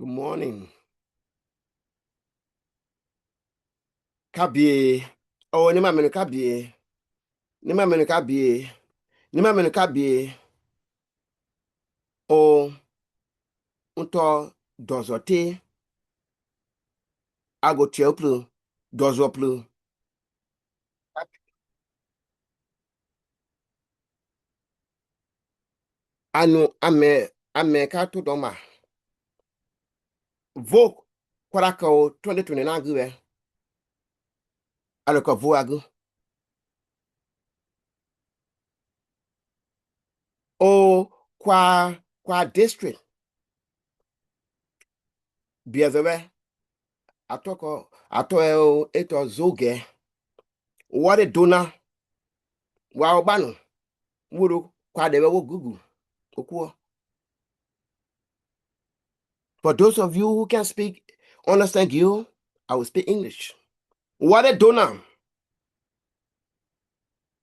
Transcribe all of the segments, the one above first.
Good morning. Kabie. Oh, Nima menu kabie. Nima menu kabie. Nima menu kabie. Oh, unto dozote. Ago tioplu. Dozoplu. Anu ame kato doma. Vok kwarako 2020 na agwe. Aloko vo agu. Oh, kwa district. Biazewe. Ato eto zoge. Wade dona. Wa obano. Wuru kwa dewe wo gugu. Okuo. For those of you who can understand you, I will speak English. What a donor,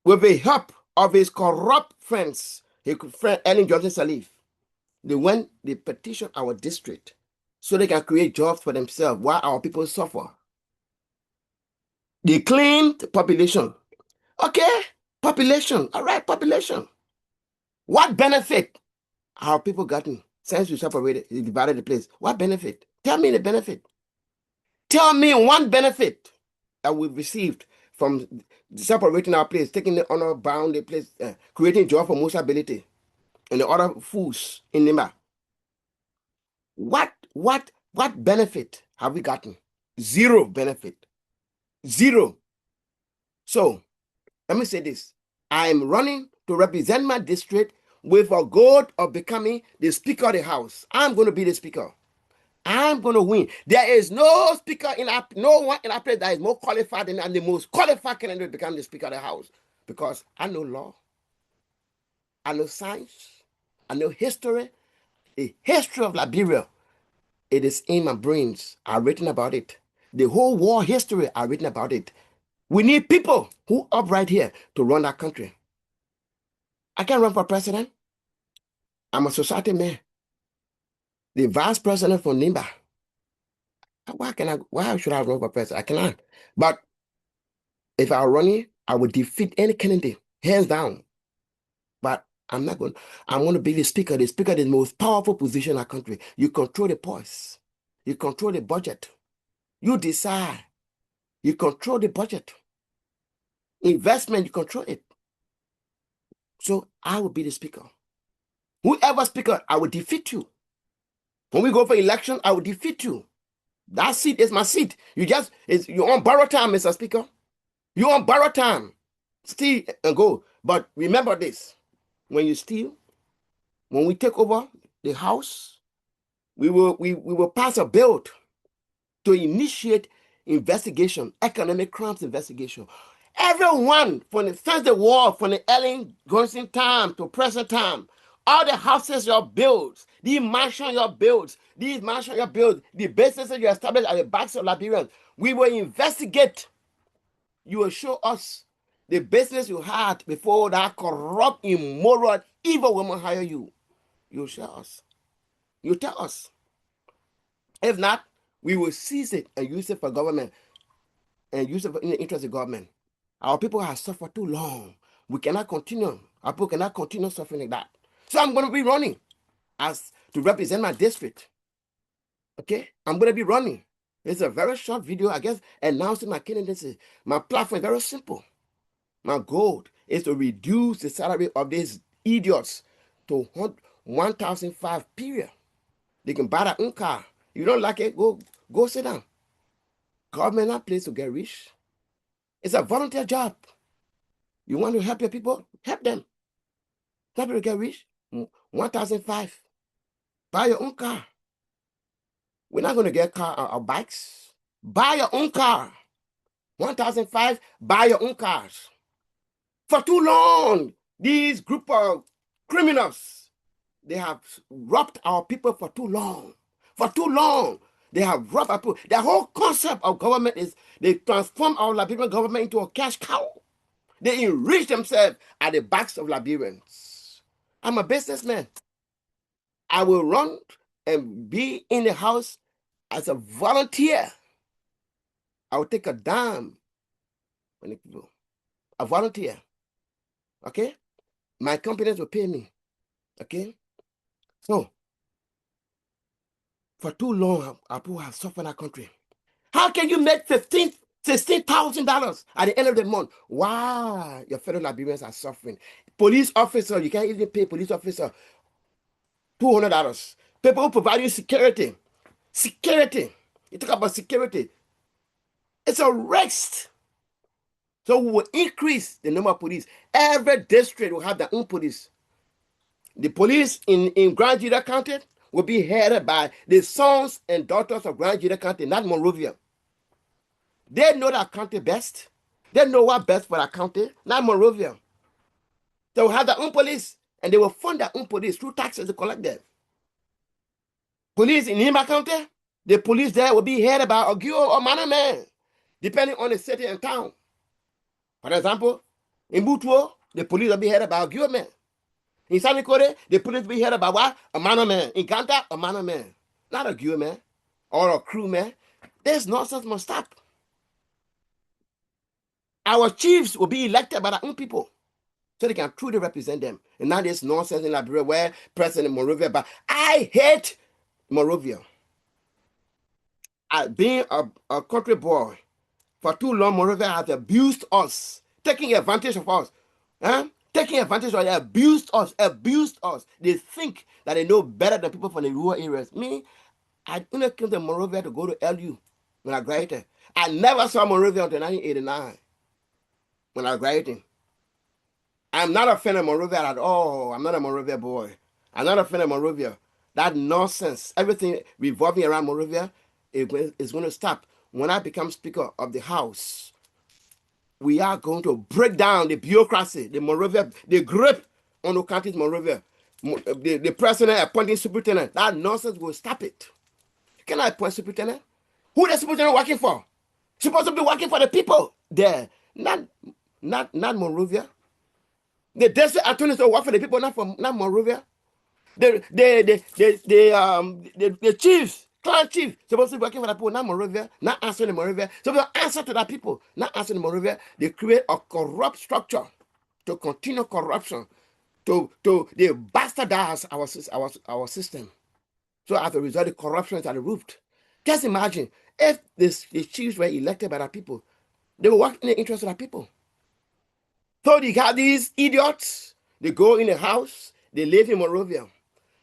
with the help of his corrupt friends, his friend Ellen Johnson Sirleaf, they petition our district so they can create jobs for themselves while our people suffer. They claimed population. Okay, population. All right, population. What benefit our people gotten since we separated, divided the place? What benefit? Tell me the benefit. Tell me one benefit that we've received from separating our place, taking the honor bound the place, creating job for most ability, and the other fools in Nimba. What benefit have we gotten? Zero benefit. Zero. So let me say this. I'm running to represent my district with a goal of becoming the Speaker of the House. I'm going to be the Speaker. I'm going to win. There is no speaker no one in our place that is more qualified than the most qualified candidate to become the Speaker of the House. Because I know law, I know science, I know history. The history of Liberia, it is in my brains. I've written about it. The whole war history, I've written about it. We need people who are right here to run our country. I can't run for president. I'm a society man. The vice president for Nimba. Why should I run for president? I cannot. But if I run it, I would defeat any candidate, hands down. But I'm not going. I'm going to be the speaker. The speaker is the most powerful position in our country. You control the purse. You control the budget. You decide. You control the budget. Investment, you control it. So I will be the speaker. Whoever speaker, I will defeat you. When we go for election, I will defeat you. That seat is my seat. You're on borrowed time, Mr. Speaker. You're on borrowed time. Steal and go. But remember this. When you steal, when we take over the house, we will pass a bill to initiate investigation, economic crimes investigation. Everyone since the war, from the Ellen Johnson time to present time, all the houses you build, the mansion you build, the businesses you establish at the backs of Liberians, we will investigate. You will show us the business you had before that corrupt, immoral, evil woman hire you. You show us. You tell us. If not, we will seize it and use it for government and use it in the interest of government. Our people have suffered too long. We cannot continue. Our people cannot continue suffering like that. So I'm going to be running to represent my district. Okay? I'm going to be running. It's a very short video, I guess, announcing my candidacy. My platform is very simple. My goal is to reduce the salary of these idiots to 1,005 period. They can buy their own car. You don't like it, go sit down. Government not place to get rich. It's a volunteer job. You want to help your people? Help them. Help them to get rich. 1,005. Buy your own car. We're not going to get car or bikes. Buy your own car. 1,005. Buy your own cars. For too long, these group of criminals, they have robbed our people for too long. For too long, they have robbed our people. The whole concept of government is they transform our Liberian government into a cash cow. They enrich themselves at the backs of Liberians. I'm a businessman. I will run and be in the house as a volunteer. I will take a dime when the people, a volunteer. Okay? My companies will pay me. Okay? So, for too long, our people have suffered in our country. How can you make $16,000 at the end of the month? Wow, your fellow Liberians are suffering. Police officer, you can't even pay police officer $200. People who provide you security. Security. You talk about security. It's a rest. So we will increase the number of police. Every district will have their own police. The police in Grand Juda County will be headed by the sons and daughters of Grand Juda County, not Monrovia. They know that county best. They know what best for that county, not Monrovia. They will have their own police, and they will fund their own police through taxes to collect them. Police in Nimba County, the police there will be headed by a Ogio or Manaman, depending on the city and town. For example, in Butuo, the police will be headed by a Ogio man. In Sanikore, the police will be headed by what? A Manaman. In Ganta, a Manaman. Not a Ogio man or a crew man. This nonsense must stop. Our chiefs will be elected by their own people so they can truly represent them. And not this nonsense in Liberia where President Monrovia, but I hate Monrovia. Being a country boy, for too long, Monrovia has abused us, taking advantage of us. Taking advantage of us, abused us. They think that they know better than people from the rural areas. Me, I only came to Monrovia to go to LU when I graduated. I never saw Monrovia until 1989 when I graduated. I'm not a fan of Monrovia at all. I'm not a Monrovia boy. I'm not a fan of Monrovia. That nonsense, everything revolving around Monrovia is going to stop. When I become Speaker of the House, we are going to break down the bureaucracy, the Monrovia, the grip on the county's Monrovia. The president appointing superintendent, that nonsense will stop it. Can I appoint superintendent? Who the superintendent working for? Supposed to be working for the people there, not Monrovia. The district attorneys will work for the people, not Monrovia. The chiefs, clan chief, supposed to be working for the people, not Monrovia, not answering the Monrovia. So they answer to the people, not answering the Monrovia. They create a corrupt structure to continue corruption, to they bastardize our system. So as a result, the corruption is at the root. Just imagine if the chiefs were elected by the people, they will work in the interest of the people. So you got these idiots, they go in the house, they live in Monrovia.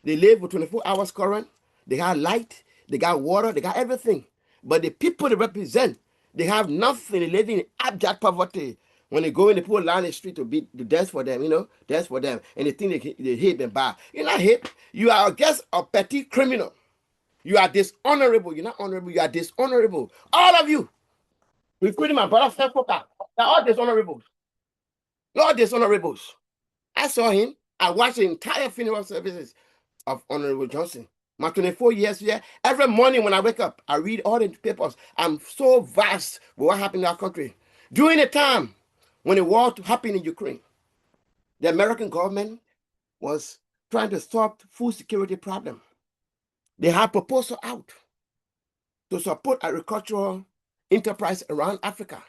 They live with 24 hours current, they got light, they got water, they got everything. But the people they represent, they have nothing. They live in abject poverty. When they go in, they put line the street to dance for them, dance for them. And they think they hate and bad. You're not hate. You are just a petty criminal. You are dishonorable. You're not honorable. You are dishonorable. All of you, including my brother, they're all dishonorables. Lord, dishonorables. I saw him. I watched the entire funeral services of Honorable Johnson. My 24 years here, every morning when I wake up, I read all the papers. I'm so vast with what happened in our country. During the time when the war happened in Ukraine, the American government was trying to solve food security problem. They had proposal out to support agricultural enterprise around Africa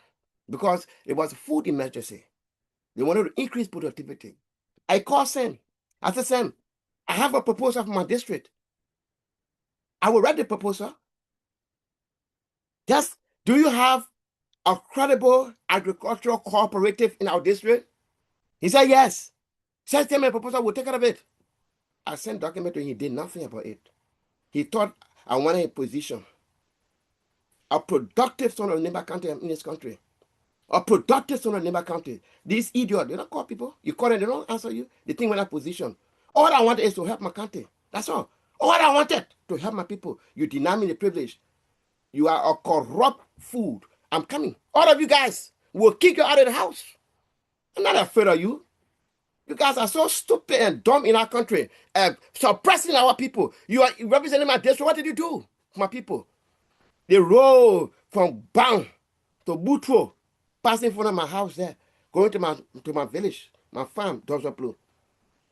because it was a food emergency. They wanted to increase productivity. I called Sam. I said, Sam, I have a proposal from my district. I will write the proposal. Just, do you have a credible agricultural cooperative in our district? He said, yes. Send him a proposal, we'll take care of it. I sent document to him, he did nothing about it. He thought I wanted a position. A productive son of Nimba County in this country. A productive son of Nimba County. These idiots, they don't call people. You call them, they don't answer you. They think we're in a position. All I wanted is to help my country. That's all. All I wanted to help my people. You deny me the privilege. You are a corrupt fool. I'm coming. All of you guys will kick you out of the house. I'm not afraid of you. You guys are so stupid and dumb in our country, suppressing our people. You are representing my district. What did you do for my people? They roll from Bang to Butro, passing in front of my house there, going to my village, my farm, Blue.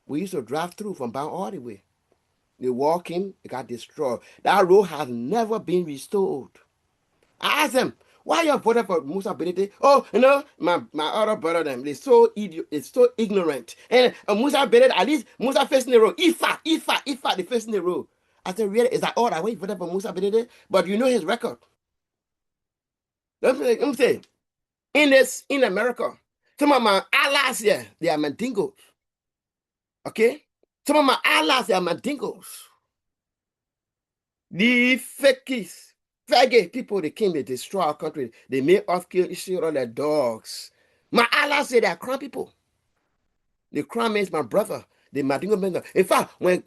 We used to drive through from Bang all the way. The war came, it got destroyed. That road has never been restored. I asked them, why you voted for Musa Benete? Oh, my other brother, them, they're so idiot, it's so ignorant. And Musa Benete, at least Musa facing the road. Ifa, they facing the road. I said, really? Is that all that way you voted for Musa Benete? But you know his record. Let me say, in America, some of my allies here, they are Mandingos. Okay? Some of my allies, they are Mandingos. The fakies, faggot people, they came, they destroy our country. They made us kill each other like dogs. My allies say they are crime people. The crime is my brother. The Mandingo men. In fact, when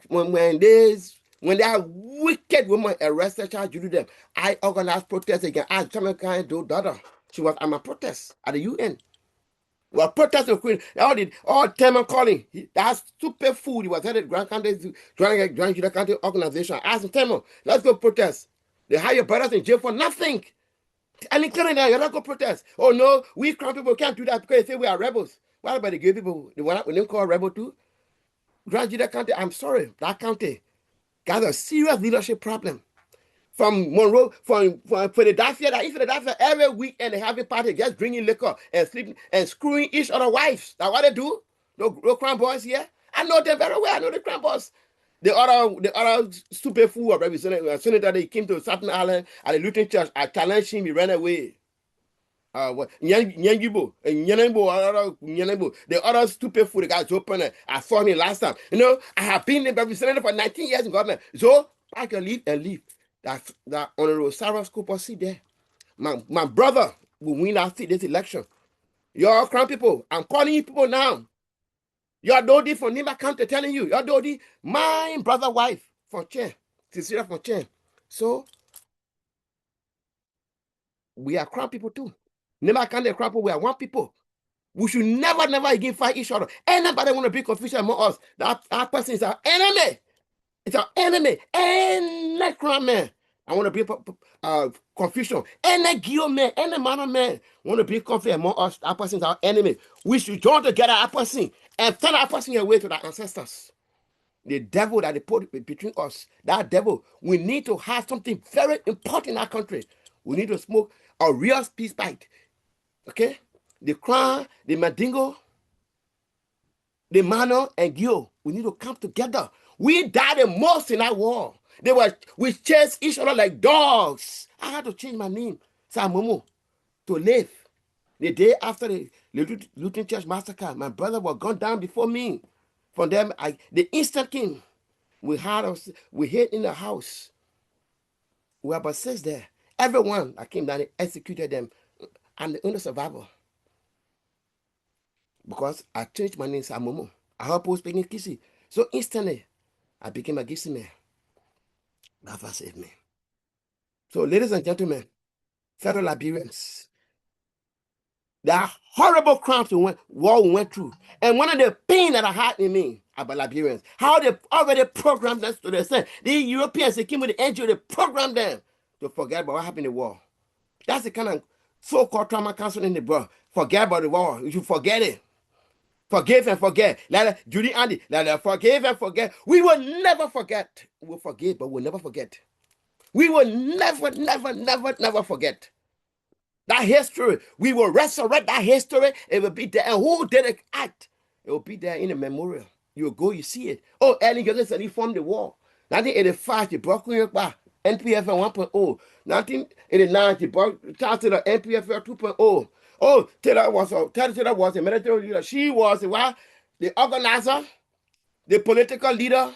they are wicked women arrested, charged to them, I organized protests again. I Jamaican daughter. She was at my protest at the UN. We were protesting Queen. All Teman calling. That stupid fool. He was headed Grand County, Grand Judah County organization. I asked him, Teman, let's go protest. They hire your brothers in jail for nothing. And including that, you're not going to protest. Oh no, we crown people can't do that because they say we are rebels. What about the gay people? The one we didn't call rebel too? Grand Judah County, I'm sorry, that county got a serious leadership problem. From Monroe, for the Philadelphia, that in Philadelphia, every weekend they have a party, just drinking liquor and sleeping and screwing each other wives. That's what they do. No crime boys here. I know them very well. I know the crime boys. The other stupid fool of senator, they came to Staten Island at the Lutheran church. I challenged him, he ran away. The other stupid fool, the guy's open. I saw him last time. I have been in representative for 19 years in government. So I can leave and leave. That Honorable Sarah Cooper seat there. My brother will win that seat this election. You're crown people. I'm calling you people now. You're Dodi from Nimba County telling you. You're Dodi, my brother wife from Chen. Cecilia from Chen. So we are crown people too. Nimba County crown people, we are one people. We should never again fight each other. Anybody want to be confusion among us, that person is our enemy. It's our enemy. Any crime man, I want to be confusion. Any Gio man, any man want to be confusion among us, that person is our enemy. We should join together that person and turn that person away to our ancestors. The devil that they put between us, that devil, we need to have something very important in our country. We need to smoke a real peace pipe. Okay? The Crown, the Mandingo, the Mano, and Gio, we need to come together. We died the most in that war. We chased each other like dogs. I had to change my name, Samomo, to live. The day after the Lutheran Church massacre, my brother was gone down before me. From them, the instant came. We hid in the house. We were about 6 there. Everyone that came down, they executed them. I'm the only survivor. Because I changed my name to Samomo. I heard people speaking Kisi. So instantly, I became a Gisi man. God saved me. So, ladies and gentlemen, fellow Liberians, there are horrible crimes we went through. And one of the pain that I had in me about Liberians, how they already programmed us to the extent. The Europeans, they came with the NGO, they programmed them to forget about what happened in the war. That's the kind of so-called trauma counseling in the world. Forget about the war. You should forget it. Forgive and forget. Like Judy Andy, like forgive and forget. We will never forget. We'll forgive, but we'll never forget. We will never forget. That history, we will resurrect that history. It will be there. And who did it act? It will be there in the memorial. You will go, you see it. Oh, Ellen Gillis said he formed the war. 1985, he broke NPFL 1.0. 1989, he started the NPFL 2.0. Oh, Taylor was a military leader. She was the organizer, the political leader,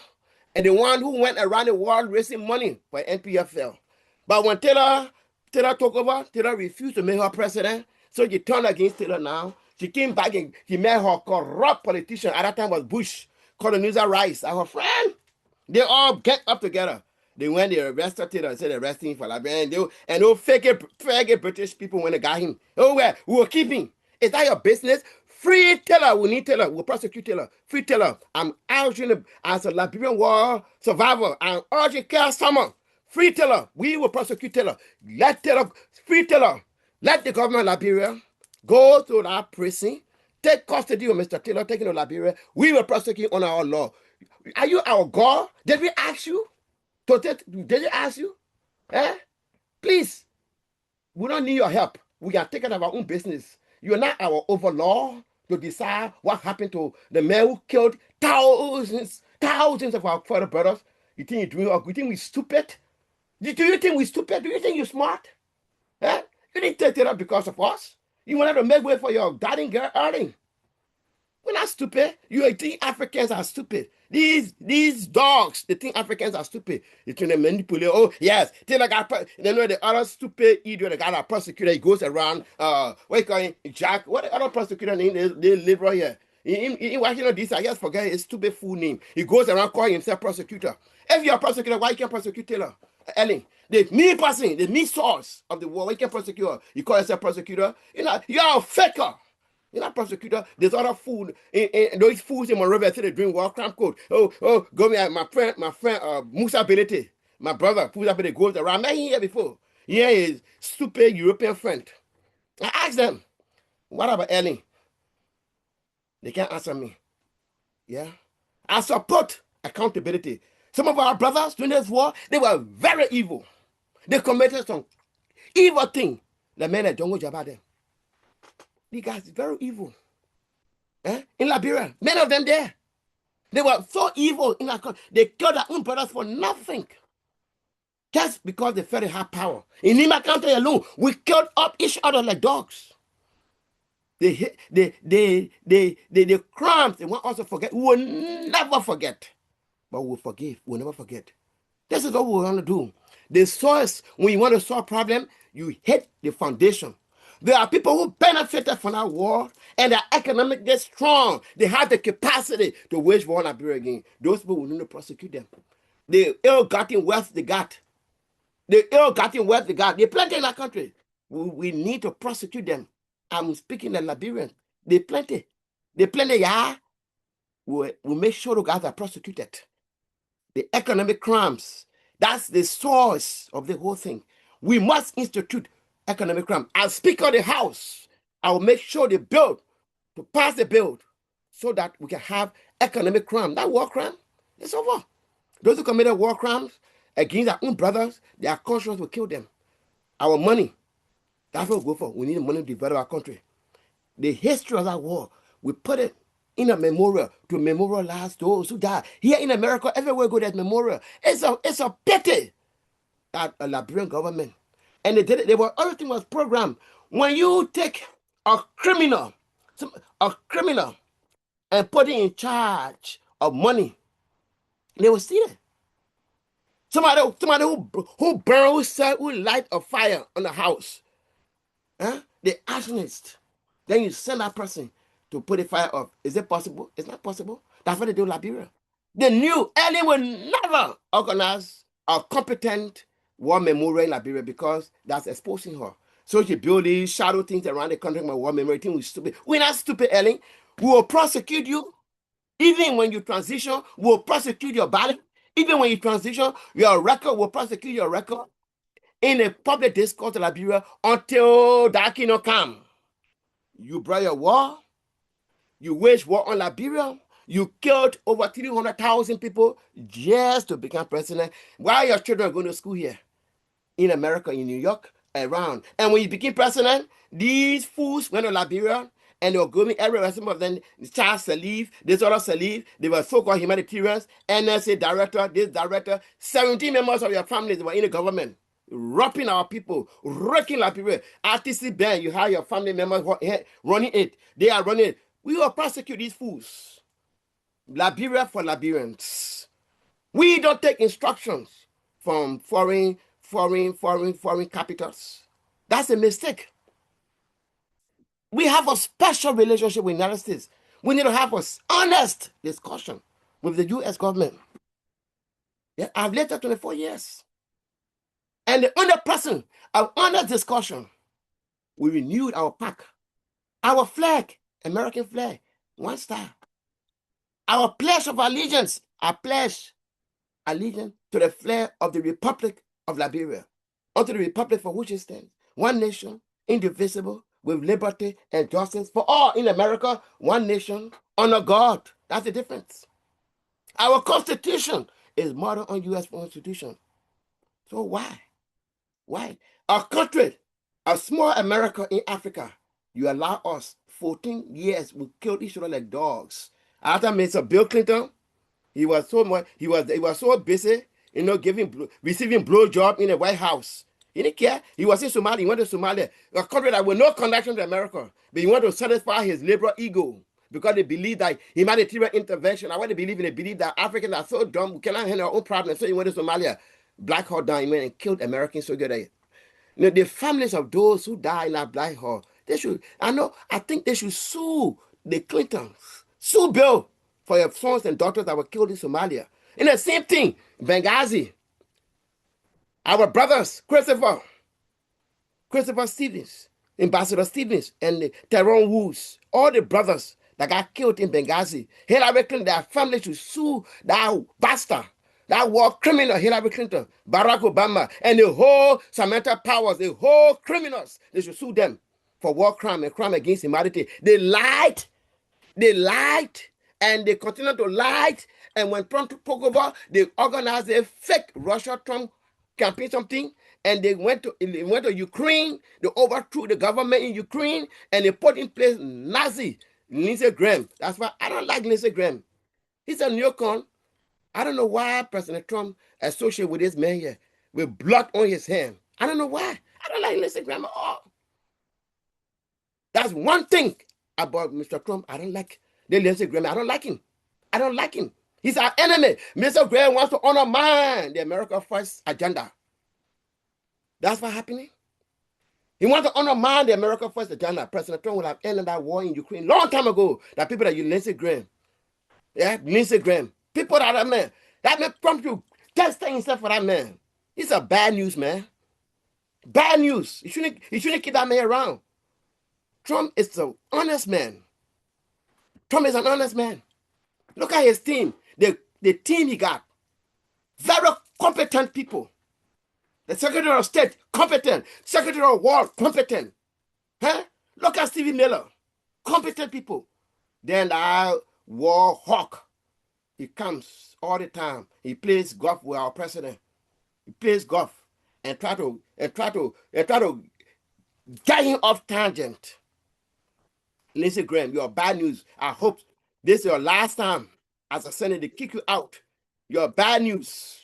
and the one who went around the world raising money for NPFL. But when Taylor took over, Taylor refused to make her president. So she turned against Taylor now. She came back and she met her corrupt politician. At that time was Bush, Condoleezza Rice, our friend. They all get up together. They went, they arrested Taylor and said they're arresting him for Liberia. And those fake British people when they got him. Oh, well, we will keep him. Is that your business? Free Taylor. We need Taylor. We'll prosecute Taylor. Free Taylor. I'm urging as a Liberian war survivor. I'm urging Kel Summer. Free Taylor. We will prosecute Taylor. Let Taylor, free Taylor. Let the government of Liberia go to that prison. Take custody of Mr. Taylor, taking to Liberia. We will prosecute on our law. Are you our God? Did we ask you? Did we ask you? Eh? Please, we don't need your help. We are taking our own business. You're not our overlord to decide what happened to the man who killed thousands of our fellow brothers. You think you're doing? You think we're stupid? Do you think we're stupid? Do you think you're smart? Eh? You didn't take it up because of us. You wanted to make way for your darling girl earning. We're not stupid. You think Africans are stupid. These dogs, they think Africans are stupid. They trying to manipulate. Oh, yes. They know the other stupid idiot, the guy, a prosecutor, he goes around, what you call him, Jack, what the other prosecutor name, they live right here. In Washington, DC, I just forget his stupid full name. He goes around calling himself prosecutor. If you're a prosecutor, why you can't prosecute Taylor? Ellen, the me person, the me source of the war, why you can't prosecute her? You call yourself prosecutor? You're a faker. You're not prosecutor. There's other food. Those fools in Monrovia say they drink war crime code. Go me, my friend, Musa Belete, my brother, Musa Belete goes around. I met him here before. Yeah, his stupid European friend. I asked them, what about Ellen? They can't answer me. Yeah. I support accountability. Some of our brothers during this war, they were very evil. They committed some evil thing. The men at Jongo Jabade. These guys are very evil. In Liberia, many of them there. They were so evil in that country. They killed their own brothers for nothing. Just because they felt they had power. In Nimba country alone, we killed up each other like dogs. The crimes they want us to forget, we will never forget. But we'll forgive, we'll never forget. This is what we want to do. The source, when you want to solve a problem, you hit the foundation. There are people who benefited from that war and they're economically strong. They have the capacity to wage war on Liberia again. Those people will need to prosecute them. The ill-gotten wealth they got. They plenty in that country. We need to prosecute them. I'm speaking the Liberian. They plenty, yeah. We make sure the guys are prosecuted. The economic crimes, that's the source of the whole thing. We must institute economic crime. As Speaker of the House, I will make sure they pass the bill so that we can have economic crime. That war crime is over. Those who committed war crimes against their own brothers, their conscience will kill them. Our money, that's what we go for. We need money to develop our country. The history of that war, we put it in a memorial to memorialize those who died. Here in America, everywhere we go, there's memorial. It's a pity that a Liberian government, and they did it. Everything was programmed. When you take a criminal, and put it in charge of money, they will see it. Somebody who burn, who light a fire on the house, the arsonist. Then you send that person to put the fire off. Is it possible? It's not possible. That's what they do in Liberia. They knew Ellie will never organize a competent war memorial in Liberia because that's exposing her. So she build these shadow things around the country. My war memorial thing was stupid. We're not stupid, Ellie. We will prosecute you. Even when you transition, we'll prosecute your body. Even when you transition, your record will prosecute your record in a public discourse in Liberia until that kingdom come. You brought your war. You waged war on Liberia. You killed over 300,000 people just to become president. While your children are going to school here in America, in New York, around. And when you became president, these fools went to Liberia and they were going everywhere. Some of them, Charles Salif, this other Salif, they were so-called humanitarians, NSA director, this director, 17 members of your families were in the government, robbing our people, wrecking Liberia. RTC Bank, you have your family members running it. They are running it. We will prosecute these fools. Liberia for Liberians. We don't take instructions from foreign capitals. That's a mistake. We have a special relationship with the United States. We need to have an honest discussion with the U.S. government. Yeah, I've lived there 24 years. And the only person of honest discussion, we renewed our pact. Our flag, American flag, one star. Our pledge of allegiance, I pledge allegiance to the flag of the Republic of Liberia, unto the Republic for which it stands, one nation, indivisible, with liberty and justice for all in America, one nation, under God. That's the difference. Our Constitution is modeled on U.S. Constitution. So why? Why? A country, a small America in Africa, you allow us 14 years, we killed each other like dogs. After Mr. Bill Clinton, he was so busy, receiving blowjob in the White House. He didn't care. He was in Somalia. He went to Somalia, a country that with no connection to America, but he wanted to satisfy his liberal ego because they believe that humanitarian intervention. I want to believe in. They believe that Africans are so dumb, we cannot handle our own problems. So he went to Somalia, Black Hawk Down, he went and killed American soldiers there. The families of those who died in that Black Hawk, I think they should sue the Clintons, sue Bill for your sons and daughters that were killed in Somalia. And the same thing, Benghazi. Our brothers, Christopher Stevens, Ambassador Stevens, and Tyrone Woods, all the brothers that got killed in Benghazi. Hillary Clinton, their family should sue that bastard, that war criminal Hillary Clinton, Barack Obama, and the whole Samantha Powers, the whole criminals. They should sue them for war crime and crime against humanity. They lied, and they continue to lie. And when Trump took over, they organized a fake Russia-Trump campaign something, and they went to Ukraine. They overthrew the government in Ukraine, and they put in place Nazi Lindsey Graham. That's why I don't like Lindsey Graham. He's a neocon. I don't know why President Trump associated with this man here with blood on his hand. I don't know why. I don't like Lindsey Graham at all. That's one thing about Mr. Trump. I don't like the Lindsey Graham. I don't like him. I don't like him. He's our enemy. Mr. Graham wants to undermine the America First agenda. That's what's happening. He wants to undermine the America First agenda. President Trump would have ended that war in Ukraine long time ago. That people that you Lindsey Graham. Yeah, Lindsey Graham. People that man prompt you testing himself for that man. He's a bad news, man. Bad news. You shouldn't keep that man around. Trump is an honest man. Trump is an honest man. Look at his team. The team he got. Very competent people. The Secretary of State, competent. Secretary of War, competent. Huh? Look at Stevie Miller. Competent people. Then the war hawk. He comes all the time. He plays golf with our president. He plays golf and try to get him off tangent. Lindsey Graham, you're bad news. I hope this is your last time as a senator. They kick you out. You're bad news.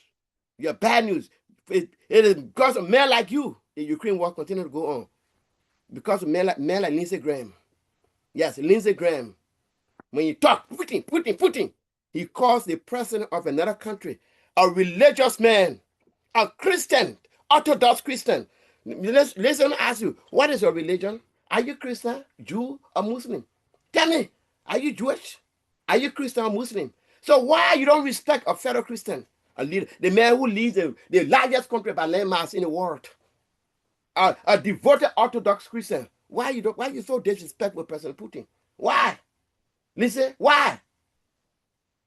You're bad news. It is because of men like you, the Ukraine war continue to go on. Because of men like Lindsey Graham. Yes, Lindsey Graham. When you talk, Putin, he calls the president of another country a religious man, a Christian, Orthodox Christian. Listen, ask you, what is your religion? Are you Christian, Jew, or Muslim? Tell me, are you Jewish? Are you Christian or Muslim? So why you don't respect a fellow Christian, a leader, the man who leads the largest country by landmass in the world, a devoted Orthodox Christian? Why you so disrespectful, President Putin? Why? Listen, why?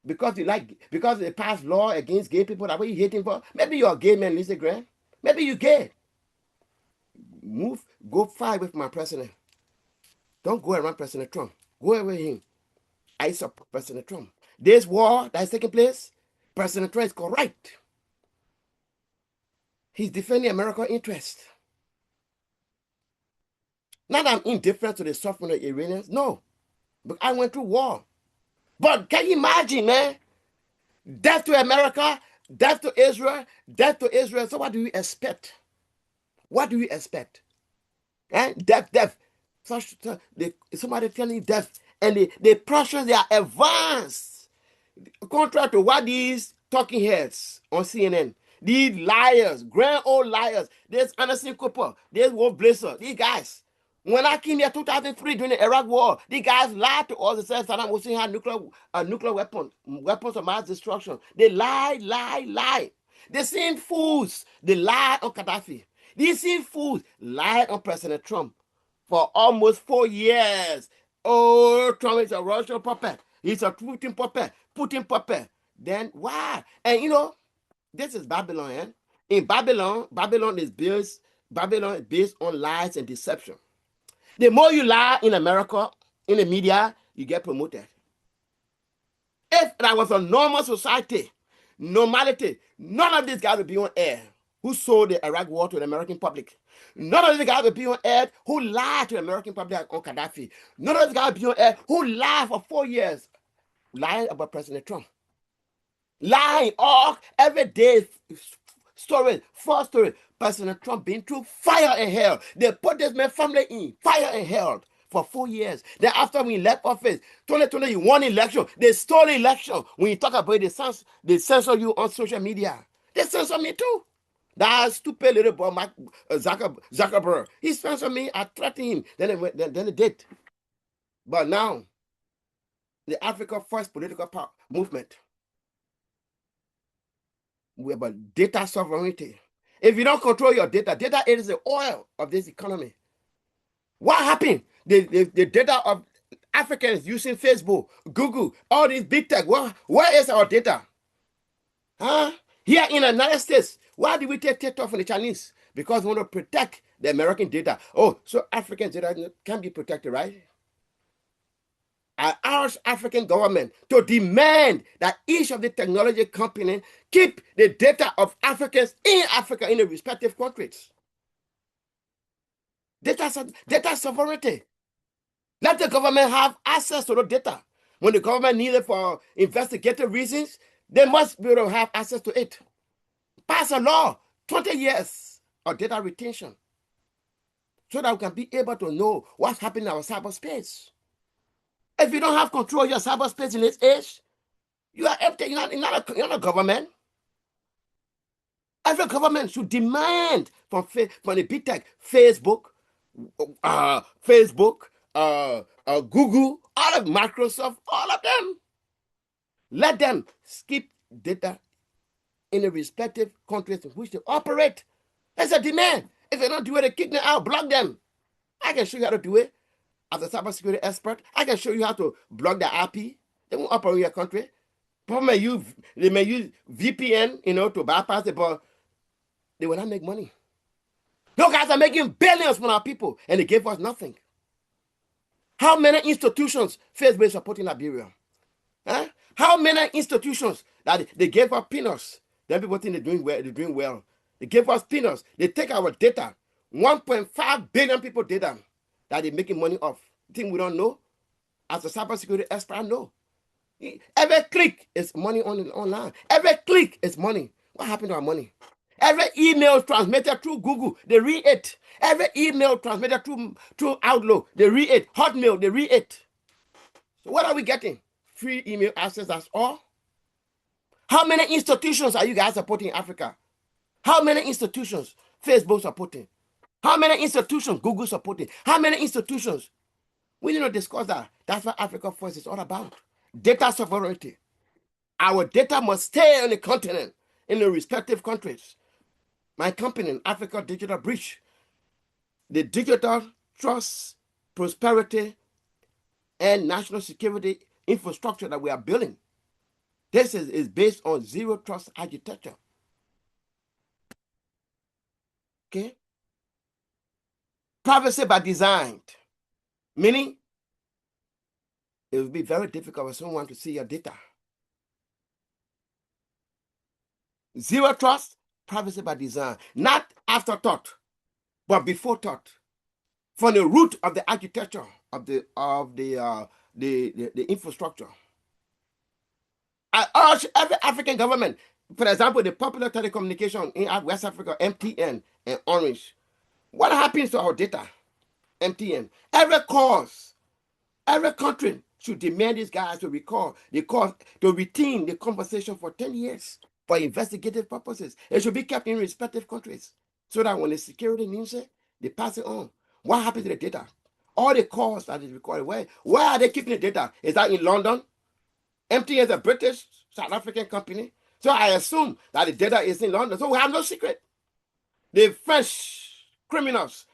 Because they passed law against gay people. That what you hating for? Maybe you're a gay man, Lindsey Graham. Maybe you're gay. Go fight with my president. Don't go around President Trump. Go away with him. I support President Trump. This war that is taking place, President Trump is correct. He's defending America's interest. Not that I'm indifferent to the suffering of the Iranians. No. But I went through war. But can you imagine, man? Death to America, death to Israel, death to Israel. So what do you expect? What do you expect? Death. Somebody telling you death. And the Prussians, they are advanced. Contrary to what these talking heads on CNN, these liars, grand old liars, there's Anderson Cooper, there's Wolf Blitzer, these guys. When I came here 2003 during the Iraq War, these guys lied to us and said Saddam Hussein had nuclear weapons of mass destruction. They lie. The same fools, they lie on Gaddafi. These same fools lied on President Trump for almost 4 years. Oh, Trump is a Russian puppet. He's a Putin puppet. Then why? And this is Babylon. In Babylon is based on lies and deception. The more you lie in America, in the media, you get promoted. If that was a normal society, normality, none of these guys would be on air who sold the Iraq war to the American public. None of these guys would be on air who lied to the American public on Gaddafi. None of these guys would be on air who lied for 4 years, lying about President Trump. Lying all every day story, false story. President Trump been through fire and hell. They put this man family in fire and hell for 4 years. Then after we left office, 2020, you won election. They stole the election. When you talk about it, they censor you on social media. They censor me too. That stupid little boy, Mark Zuckerberg. He censored me. I threatened him. Then they did. But now, the Africa First political movement, we're about data sovereignty. If you don't control your data, data is the oil of this economy. What happened? The data of Africans using Facebook, Google, all these big tech, where is our data? Huh? Here in the United States, why do we take TikTok from the Chinese? Because we want to protect the American data. Oh, so African data can be protected, right? I urge African government to demand that each of the technology companies keep the data of Africans in Africa in the respective countries. Data sovereignty. Let the government have access to the data. When the government needs it for investigative reasons, they must be able to have access to it. Pass a law, 20 years of data retention, so that we can be able to know what's happening in our cyberspace. If you don't have control of your cyberspace in this age, you are empty. You're not a government. Every government should demand from the big tech, Facebook, Google, all of Microsoft, all of them. Let them skip data in the respective countries in which they operate. That's a demand. If they don't do it, they kick them out, block them. I can show you how to do it. As a cybersecurity expert, I can show you how to block the IP. They won't operate in your country. They may use VPN, to bypass it, but they will not make money. Those guys are making billions from our people, and they gave us nothing. How many institutions Facebook support in Liberia? Huh? How many institutions that they gave us peanuts? Then people think they're doing well. They gave us peanuts. They take our data. 1.5 billion people data that they're making money off. Think we don't know? As a cybersecurity expert, I know. Every click is money online. Every click is money. What happened to our money? Every email transmitted through Google, they read it. Every email transmitted through Outlook, they read it. Hotmail, they read it. So what are we getting? Free email access, that's all? How many institutions are you guys supporting in Africa? How many institutions Facebook supporting? How many institutions Google supporting? How many institutions? We need to discuss that. That's what Africa First is all about. Data sovereignty. Our data must stay on the continent, in the respective countries. My company, Africa Digital Bridge, the digital trust, prosperity, and national security infrastructure that we are building. This is based on zero trust architecture. Okay? Privacy by design, meaning it will be very difficult for someone to see your data. Zero trust, privacy by design, not afterthought, but before thought. From the root of the architecture of the infrastructure. I urge every African government, for example, the popular telecommunication in West Africa, MTN and Orange. What happens to our data? MTN. Every country should demand these guys to retain the conversation for 10 years for investigative purposes. It should be kept in respective countries so that when the security needs it, they pass it on. What happens to the data? All the calls that is recorded, where are they keeping the data? Is that in London? MTN is a British, South African company. So I assume that the data is in London. So we have no secret. The French criminals,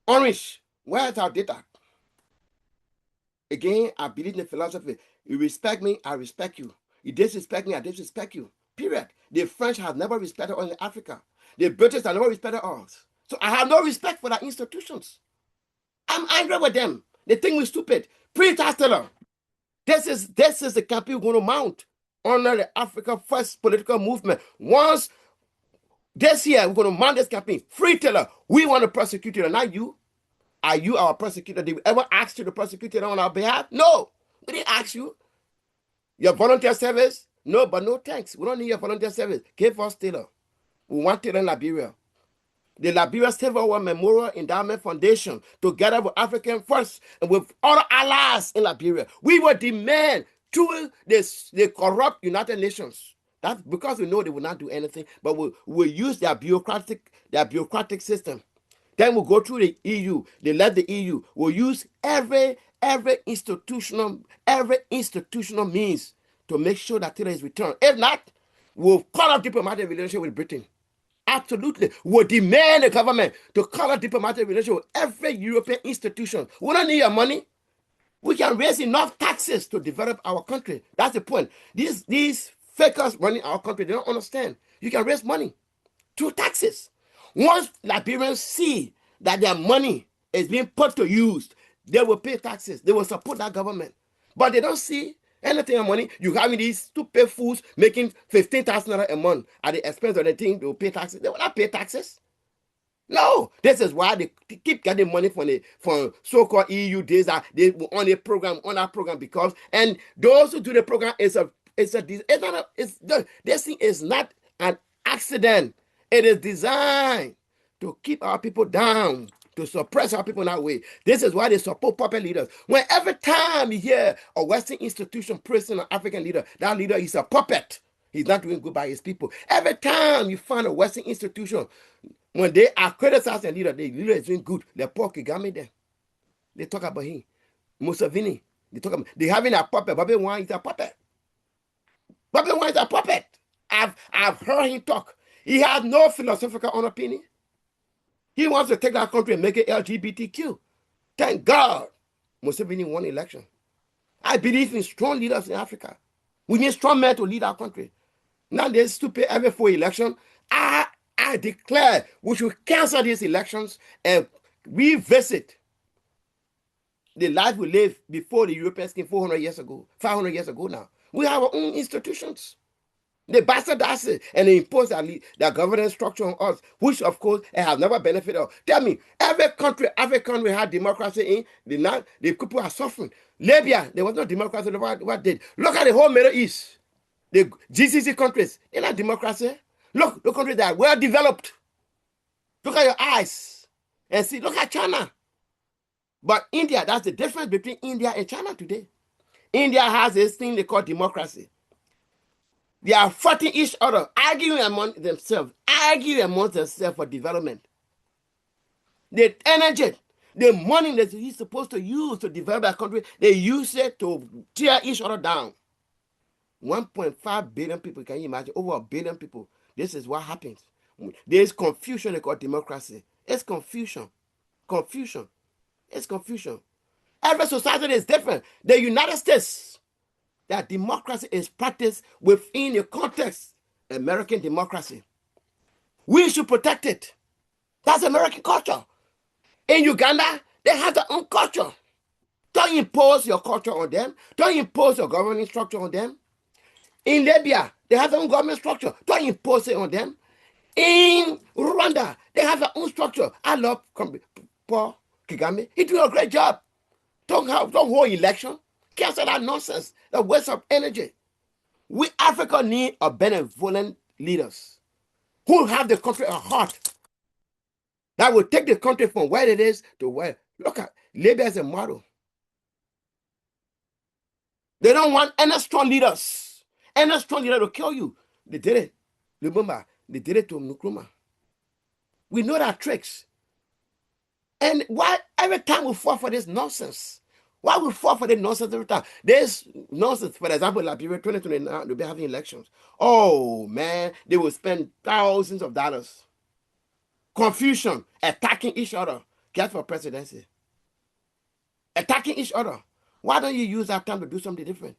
Orange, where is our data? Again, I believe in the philosophy. You respect me, I respect you. You disrespect me, I disrespect you. Period. The French have never respected us in Africa. The British have never respected us. So I have no respect for their institutions. I'm angry with them. They think we're stupid. Pre-Tasteller. This is the campaign we're going to mount under the Africa First political movement. Once this year, we're going to mount this campaign. Free Taylor, we want to prosecute you, not you. Are you our prosecutor? Did we ever ask you to prosecute on our behalf? No, we didn't ask you. Your volunteer service? No, but no thanks. We don't need your volunteer service. Give us Taylor. We want Taylor in Liberia. The Liberia Civil War Memorial Endowment Foundation, together with African First and with other allies in Liberia, we will demand to the corrupt United Nations. That's because we know they will not do anything, but we'll use their bureaucratic system. Then we'll go through the EU. They let the EU. We'll use every institutional means to make sure that Taylor is returned. If not, we'll cut off diplomatic relationship with Britain. Absolutely. We'll demand the government to cut off diplomatic relationship with every European institution. We don't need your money. We can raise enough taxes to develop our country. That's the point. These fakers running our country, they don't understand. You can raise money through taxes. Once Liberians see that their money is being put to use, they will pay taxes. They will support that government. But they don't see anything of money. You having these stupid fools making 15,000 a month at the expense of the thing, they will pay taxes. They will not pay taxes. No, this is why they keep getting money from so-called EU days that they were on that program because and those who do the program this thing is not an accident. It is designed to keep our people down, to suppress our people in that way. This is why they support puppet leaders. When every time you hear a Western institution praising an African leader, that leader is a puppet. He's not doing good by his people. Every time you find a Western institution, when they are criticizing a leader, the leader is doing good. The poor Kagame there. They talk about him. Museveni. They having a puppet. Bobby Wine is a puppet. Bobby Wine is a puppet. I've heard him talk. He has no philosophical opinion. He wants to take that country and make it LGBTQ. Thank God Museveni won election. I believe in strong leaders in Africa. We need strong men to lead our country. Now they're stupid every 4 elections. I declare we should cancel these elections and revisit the life we lived before the Europeans came 400 years ago, 500 years ago now. We have our own institutions. They bastardize it and they impose their governance structure on us, which of course have never benefited us. Tell me, every country had democracy in, the people are suffering. Libya, there was no democracy. What did? Look at the whole Middle East. The GCC countries, they're not democracy. Look, the countries that are well developed. Look at your eyes and see, look at China. But India, that's the difference between India and China today. India has this thing they call democracy. They are fighting each other, arguing among themselves for development. The energy, the money that he's supposed to use to develop that country, they use it to tear each other down. 1.5 billion people, can you imagine? Over 1 billion people. This is what happens. There's confusion they call democracy. It's confusion. It's confusion. Every society is different. The United States, that democracy is practiced within the context of American democracy. We should protect it. That's American culture. In Uganda, they have their own culture. Don't impose your culture on them. Don't impose your governing structure on them. In Libya, they have their own government structure. Don't impose it on them. In Rwanda, they have their own structure. I love Paul Kagame. He did a great job. Don't hold election. Cancel that nonsense. The waste of energy. We Africa need a benevolent leaders who have the country at heart. That will take the country from where it is to where. Look at Libya as a model. They don't want any strong leaders. Any strong leader to kill you. They did it. Remember, they did it to Nkrumah. We know that tricks. And why every time we fall for this nonsense? Why we fall for this nonsense every time? There's nonsense. For example, Liberia 2029, they'll be having elections. Oh man, they will spend thousands of dollars. Confusion, attacking each other. Get for presidency. Attacking each other. Why don't you use that time to do something different?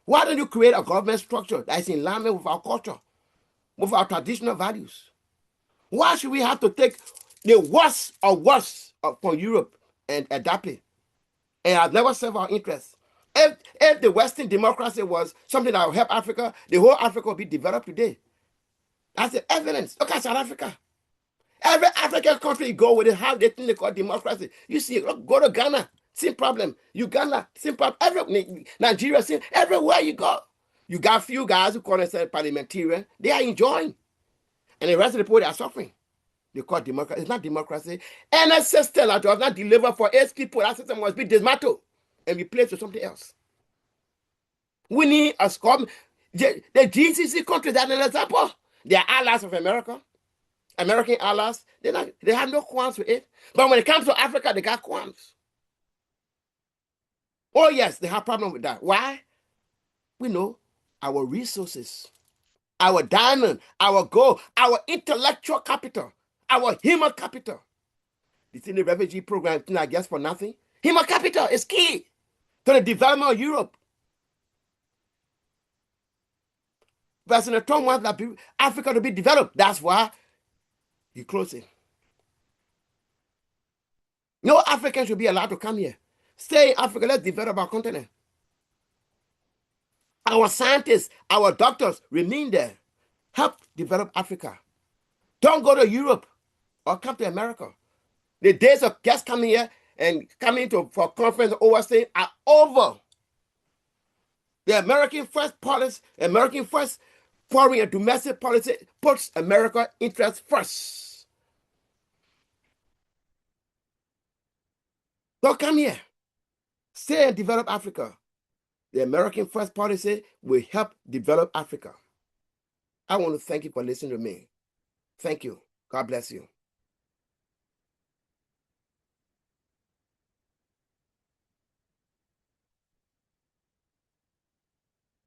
Why don't you create a government structure that is in alignment with our culture, with our traditional values? Why should we have to take the worst from Europe and adapt it? And I've never served our interests. If the Western democracy was something that would help Africa, the whole Africa would be developed today. That's the evidence. Look at South Africa. Every African country you go with it, have the thing they call democracy. You see, look, go to Ghana, same problem. Uganda, same problem. Nigeria, same. Everywhere you go, you got few guys who call themselves parliamentarian. They are enjoying, and the rest of the people they are suffering. They call democracy. It's not democracy. Any system that does not deliver for its people, that system must be dismantled and replaced with something else. We need a score. The GCC countries are an example. They are allies of America. American allies, they have no qualms with it. But when it comes to Africa, they got qualms. Oh, yes, they have problem with that. Why? We know our resources, our diamond, our gold, our intellectual capital, our human capital. It's in the refugee program, I guess, for nothing. Human capital is key to the development of Europe. President Trump wants Africa to be developed. That's why he closed it. No African should be allowed to come here. Stay in Africa. Let's develop our continent. Our scientists, our doctors remain there. Help develop Africa. Don't go to Europe or come to America. The days of just coming here and coming for conference overseas are over. The American first policy, American first foreign and domestic policy puts America interest first. Don't come here. Stay and develop Africa. The American first policy will help develop Africa. I want to thank you for listening to me. Thank you. God bless you.